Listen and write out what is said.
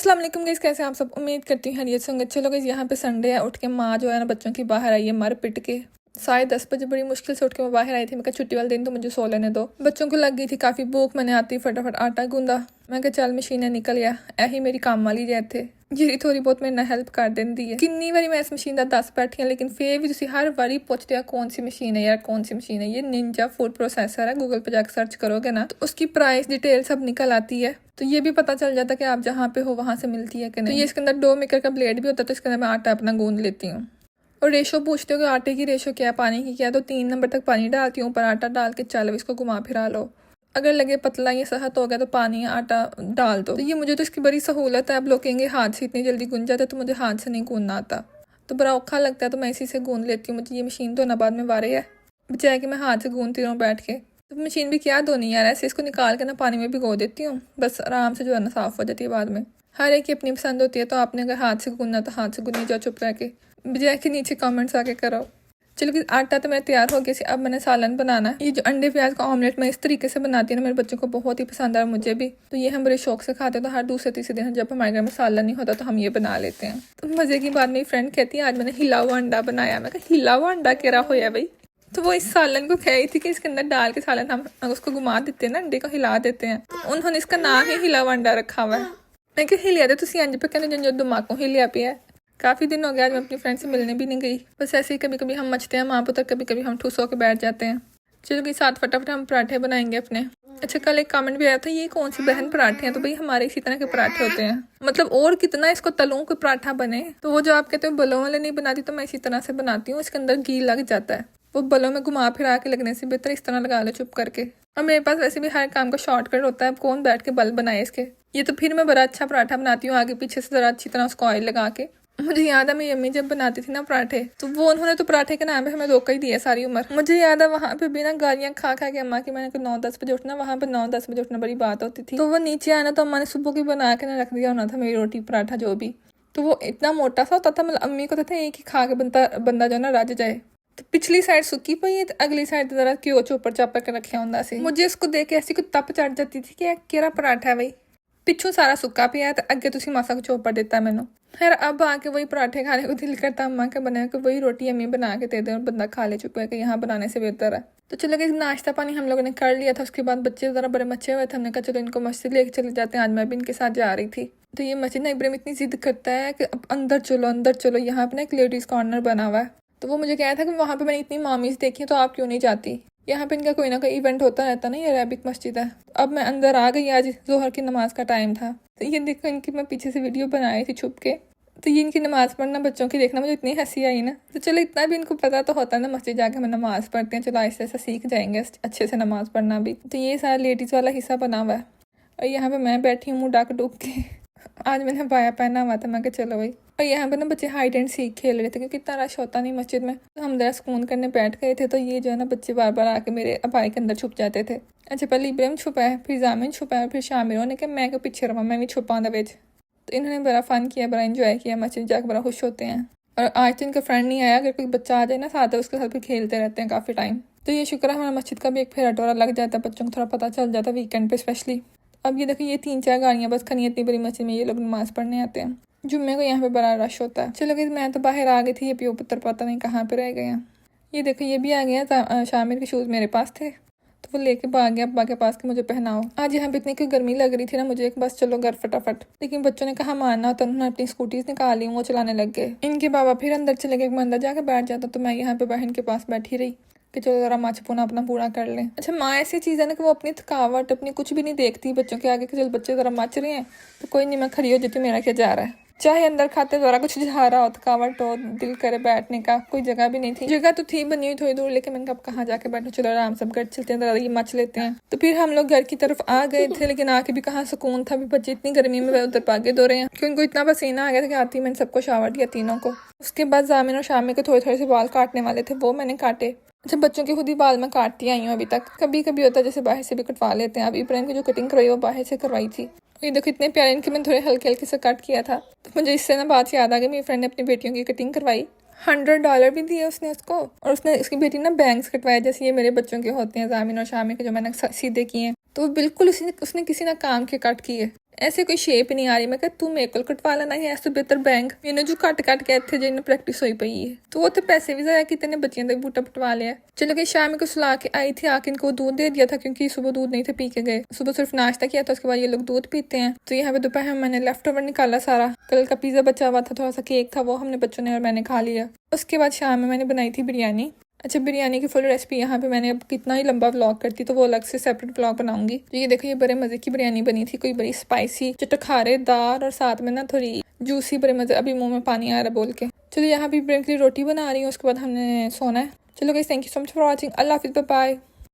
अस्सलाम वालेकुम गाइस, कैसे हैं आप सब। उम्मीद करती हूँ खैरियत से होंगे। चलो गाइस, यहाँ पे संडे है। उठ के माँ जो है ना बच्चों की बाहर आई है मर पिट के। 10:30 बजे बड़ी मुश्किल से उठ के मैं बाहर आई थी। मैं कहा छुट्टी वाले दिन तो मुझे सो लेने दो। बच्चों को लग गई थी काफ़ी भूख। मैंने आती फटाफट आटा गूंदा। मैं कहा चल मशीनें निकल गया। यही मेरी काम वाली जै थे जी थोड़ी बहुत मेरे हेल्प कर देंदी है। किन्नी बारी मैं इस मशीन का दस बैठी हाँ, लेकिन फिर भी तुम हर बारी पूछते हो कौन सी मशीन है यार, कौन सी मशीन है। ये निंजा फूड प्रोसेसर है। गूगल पे जाकर सर्च करोगे ना तो उसकी प्राइस डिटेल सब निकल आती है। तो ये भी पता चल जाता है कि आप जहाँ पे हो वहाँ से मिलती है कि नहीं। तो ये इसके अंदर डो मेकर का ब्लेड भी होता है। तो इसके अंदर मैं आटा अपना गूंद लेती हूँ। और रेशो पूछते हो कि आटे की रेशो क्या है, पानी की क्या है। तो 3 नंबर तक पानी डालती हूँ, ऊपर आटा डाल के चलो इसको घुमा फिरा लो। अगर लगे पतला ये सहत हो गया तो पानी या आटा डाल दो। तो ये मुझे तो इसकी बड़ी सहूलत है। अब लोग कहेंगे हाथ से इतनी जल्दी गूंज जाता है, तो मुझे हाथ से नहीं गूंदना आता, तो बड़ा औखा लगता है। तो मैं इसी से गूंद लेती हूँ। मुझे ये मशीन धोना बाद में वारे है, बचाए कि मैं हाथ से गूंदती रहूँ बैठ के। तो मशीन भी क्या धोनी यार, ऐसे इसको निकाल के ना पानी में भिगो देती हूँ, बस आराम से जो है ना साफ़ हो जाती है बाद में। हर एक की अपनी पसंद होती है। तो आपने अगर हाथ से गूंदना तो हाथ से गूंदनी, जाओ चुप रह के, बजाय के नीचे कमेंट्स आके करो। चलो कि आटा तो मेरा तैयार हो गया। अब मैंने सालन बनाना है। ये जो अंडे प्याज का ऑमलेट मैं इस तरीके से बनाती हूँ ना, मेरे बच्चों को बहुत ही पसंद है और मुझे भी। तो ये हम बड़े शौक से खाते हैं। तो हर दूसरे तीसरे दिन जब हमारे घर में सालन नहीं होता तो हम ये बना लेते हैं। तो मज़े की बात मेरी फ्रेंड कहती है आज मैंने हिला हुआ अंडा बनाया। मैं कहा हिला हुआ अंडा क्या होया भाई। तो वो इस सालन को कह रही थी कि इसके अंदर डाल के सालन हम उसको घुमा देते हैं ना, अंडे को हिला देते हैं। तो उन्होंने इसका नाम ही हिला हुआ अंडा रखा हुआ है। मैं क्या हिलिया दे तुम अंज पे कहने जो दिमाग को हिलिया पिया है। काफ़ी दिन हो गया आज मैं अपनी फ्रेंड से मिलने भी नहीं गई। बस ऐसे ही कभी कभी हम मचते हैं माँ पुत्र, कभी कभी हम ठूस होकर बैठ जाते हैं। चलो कि साथ फटाफट हम पराठे बनाएंगे अपने। अच्छा कल एक कमेंट भी आया था ये कौन सी बहन पराठे हैं। तो भाई हमारे इसी तरह के पराठे होते हैं। मतलब और कितना इसको तलूं कोई पराठा बने। तो वो जो आप कहते हो बलों वाले नहीं बनाती, तो मैं इसी तरह से बनाती हूँ। इसके अंदर घी लग जाता है। वो बलों में घुमा फिरा के लगने से बेहतर इस तरह लगा लो चुप करके। और मेरे पास वैसे भी हर काम का शॉर्टकट होता है। अब कौन बैठ के बल बनाए इसके। ये तो फिर मैं बड़ा अच्छा पराठा बनाती हूँ, आगे पीछे से ज़रा अच्छी तरह उसको ऑयल लगा के। मुझे याद है मेरी अम्मी जब बनाती थी ना पराठे, तो वो उन्होंने तो पराठे के नाम पे हमें धोखा ही दिया सारी उम्र। मुझे याद है वहाँ पे भी ना गालियाँ खा खा के अम्मा की, मैंने 9-10 बजे उठना, वहाँ पे 9-10 बजे उठना बड़ी बात होती थी। तो वो नीचे आना तो अम्मा ने सुबह की बना के ना रख दिया होना था मेरी रोटी पराठा जो भी। तो वो इतना मोटा सा होता था, मतलब अम्मी को तो था एक ही खा के बंदा जो ना रज जाए। तो पिछली साइड सुक्की पई है, अगली साइड जरा घ्यो चोपर चापर के रखे होंदा सी। मुझे इसको देख के ऐसी कोई तप चढ़ जाती थी कि केरा पराठा है भाई। पिछू सारा सुक्का पिया तो अगे तुसी मासा को चोपर देता मैनू। खैर अब आके वही पराठे खाने को दिल करता अम्मा के बना के, वही रोटी अम्मी बना के दे दे और बंदा खा ले चुका है कि यहाँ बनाने से बेहतर है। तो चलो कि नाश्ता पानी हम लोगों ने कर लिया था। उसके बाद बच्चे ज़रा बड़े मचे हुए थे। हमने कहा चलो इनको मस्जिद लेके चले जाते हैं। आज मैं भी इनके साथ जा रही थी। तो ये मस्जिद ना इब्राहिम इतनी जिद करता है कि अब अंदर चलो। यहाँ पे ना एक लेडीज़ कॉर्नर बना हुआ है। तो वो मुझे कह रहा था कि वहाँ पे मैंने इतनी मामीज़ देखी है, तो आप क्यों नहीं जाती। यहाँ पे इनका कोई ना कोई इवेंट होता रहता ना, ये अरेबिक मस्जिद है। अब मैं अंदर आ गई। आज जोहर की नमाज का टाइम था। तो ये देखो इनकी मैं पीछे से वीडियो बनाई थी छुप के। तो ये इनकी नमाज़ पढ़ना बच्चों की देखना मुझे इतनी हंसी आई ना। तो चलो इतना भी इनको पता तो होता है ना मस्जिद जाके हमें नमाज़ पढ़ते हैं। चलो ऐसे ऐसा सीख जाएंगे अच्छे से नमाज़ पढ़ना भी। तो ये सारा लेडीज़ वाला हिस्सा बना हुआ है और यहाँ पे मैं बैठी हूँ मुँह डाक डूब के। आज मैंने बाया पहना हुआ था। मैं कहा चलो भाई। और यहाँ पे ना बच्चे हाइड एंड सीख खेल रहे थे क्योंकि इतना रश होता नहीं मस्जिद में। तो हम जरा सुकून करने बैठ गए थे। तो ये जो है ना बच्चे बार बार आके मेरे अबाई के अंदर छुप जाते थे। अच्छा पहले इब्राहिम छुपा है, फिर जामिन छुपा है, फिर शामिर ने कहा मैं को पीछे रहा, मैं भी छुपा द वेज। तो इन्होंने बड़ा फन किया, बड़ा इंजॉय किया। मस्जिद जाकर बड़ा खुश होते हैं। और आज तो इनका फ्रेंड नहीं आया। अगर कोई बच्चा आ जाए ना साथ है उसके साथ भी खेलते रहते हैं काफ़ी टाइम। तो ये शुक्र है हमारा मस्जिद का भी एक फेरा टोरा लग जाता है, बच्चों को थोड़ा पता चल जाता है वीकेंड पे स्पेशली। अब ये देखो ये 3-4 गाड़ियाँ बस खनी इतनी बड़ी मस्जिद में ये लोग नमाज़ पढ़ने आते हैं। जुम्मे को यहाँ पे बड़ा रश होता है। चलो कि मैं तो बाहर आ गई थी। ये प्यो पुत्र पता नहीं कहाँ पे रह गए हैं। ये देखो ये भी आ गया। शामिर के शूज़ मेरे पास थे तो वो लेके भाग गया अब्बा के पास कि मुझे पहनाओ। आज यहाँ पे इतनी कोई गर्मी लग रही थी ना मुझे, एक बस चलो घर फटाफट। लेकिन बच्चों ने कहा मानना तो उन्होंने अपनी स्कूटीज निकाली, वो चलाने लग गए। इनके बाबा फिर अंदर चले गए। अंदर जाके बैठ जाता तो मैं यहाँ पे बहन के पास बैठी रही कि चलो ज़रा माचपुना अपना पूरा कर लें। अच्छा माँ ऐसी चीज़ है ना कि वो अपनी थकावट अपनी कुछ भी नहीं देखती बच्चों के आगे कि चल बच्चे ज़रा मच रहे हैं तो कोई नहीं मैं खड़ी हो जाती, मेरा क्या जा रहा है। चाहे अंदर खाते ज़रा कुछ जा रहा हो, थकावट हो, दिल करे बैठने का, कोई जगह भी नहीं थी। जगह तो थी बनी हुई थोड़ी दूर, लेकिन मैंने कहा कहाँ जाके बैठो, चलो आराम से घर चलते हैं, ज़रा ये मच लेते हैं। तो फिर हम लोग घर की तरफ आ गए थे। लेकिन आके भी कहाँ सुकून था। भी बच्चे इतनी गर्मी में उधर भागे दो रहे हैं कि उनको इतना पसीना आ गया था कि आती मैंने सबको शावर दिया तीनों को। उसके बाद जामिन और शामी को थोड़े थोड़े से बाल काटने वाले थे, वो मैंने काटे। अच्छा बच्चों के खुद ही बाल मैं काटती आई हूँ अभी तक। कभी कभी होता है जैसे बाहर से भी कटवा लेते हैं। अब इब्राहिम की जो कटिंग करवाई वो बाहर से करवाई थी। ये देखो इतने प्यारे इनके मैंने थोड़े हल्के हल्के से कट किया था। तो मुझे इससे ना बात याद आ गई, मेरी फ्रेंड ने अपनी बेटियों की कटिंग करवाई, $100 भी दिए उसने उसको। और उसने उसकी बेटी ना बैंग्स कटवाए जैसे ये मेरे बच्चों के होते हैं, जामिन और शामी के जो मैंने सीधे किए हैं। तो वो बिल्कुल उसने किसी ना काम के कट किए, ऐसे कोई शेप नहीं आ रही। मैं कहा तू मेरे को कटवा लेना ही ऐसे बेहतर बैंक मैंने जो कट के इतने जिन्हें प्रैक्टिस होई पई है। तो वो तो पैसे भी ज़ाया कितने बच्चियों का बूटा पटवा लिया। चलो कि शाम को सुला के आई थी, आके इनको दूध दे दिया था क्योंकि सुबह दूध नहीं थे पी के गए। सुबह सिर्फ नाश्ता किया था, उसके बाद ये लोग दूध पीते हैं। तो यहाँ पे दोपहर मैंने लेफ्ट ओवर निकाला सारा, कल का पिज़्ज़ा बचा हुआ था, थोड़ा सा केक था, वो हमने बच्चों ने और मैंने खा लिया। उसके बाद शाम में मैंने बनाई थी बिरयानी। अच्छा, बिरयानी की फुल रेसिपी यहाँ पे मैंने अब कितना ही लंबा व्लॉग करती तो वो अलग से सेपरेट व्लॉग बनाऊंगी। तो ये देखो, ये बड़े मजे की बिरयानी बनी थी, कोई बड़ी स्पाइसी चटखारेदार और साथ में ना थोड़ी जूसी, बड़े मजे। अभी मुंह में पानी आ रहा बोल के। चलो यहाँ भी ब्रेक के लिए रोटी बना रही हूँ, उसके बाद हमने सोना है। चलो guys, thank you so much for watching. अल्लाह हाफिज़, बाय बाय।